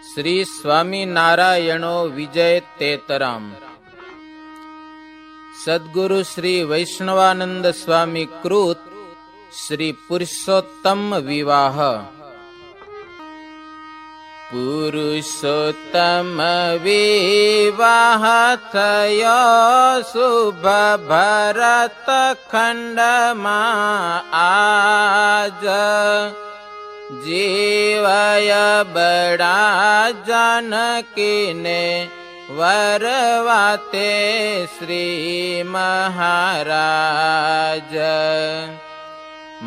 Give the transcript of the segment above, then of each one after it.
श्री स्वामीनारायणो विजय तेतराम। सद्गुरु श्री वैष्णवानंद स्वामी कृत श्री पुरुषोत्तम विवाह। पुरुषोत्तम विवाह थयो शुभ भरत खंड आज। जीवय बड़ा जानकी ने वरवाते श्री महाराज।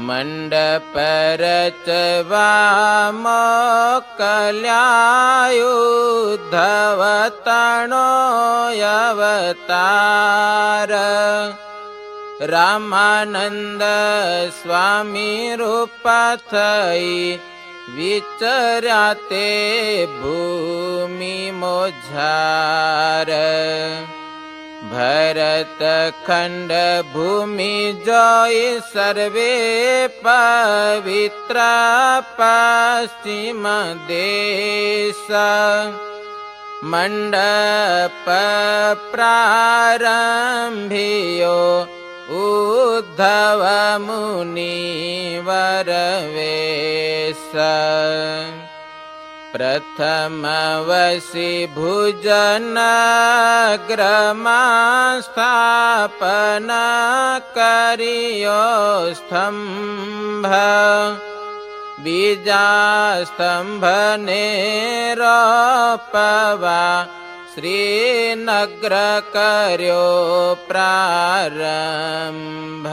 मंडप रचवा मोकल्यायुद्धवतणो अवतार। रामानंद स्वामी रूप थई विचर्याते भूमि मोझार। भरत खंड भूमि जोई सर्वे पवित्र पश्चिम देश। मंडप प्रारंभियो उद्धव मुनिवर वेश। प्रथम वसी भुजनग्रमा स्थापना करियो स्तंभ। बीजा स्तंभ ने रोपवा श्रीनगर कर्यो प्रारंभ।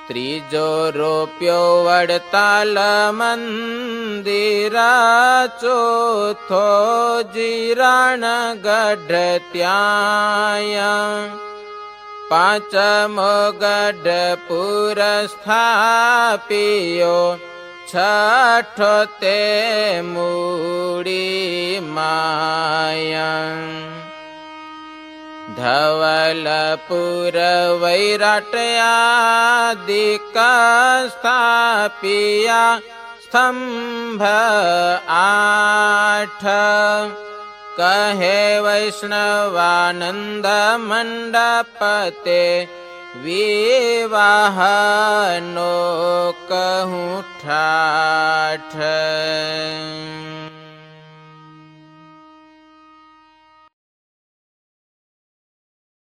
त्रीजो रोप्यो वडताल मंदिर। चौथो जीरणगढ़ त्याय। पांचमो गढ़पुर स्थापियो। छठो ते मूड़ी माया। धवलपुर वैराटयादिक स्थापिया। स्तंभ 8 कहे वैष्णवानंद मंडपते। विवाह नो कहूँ ठाठ।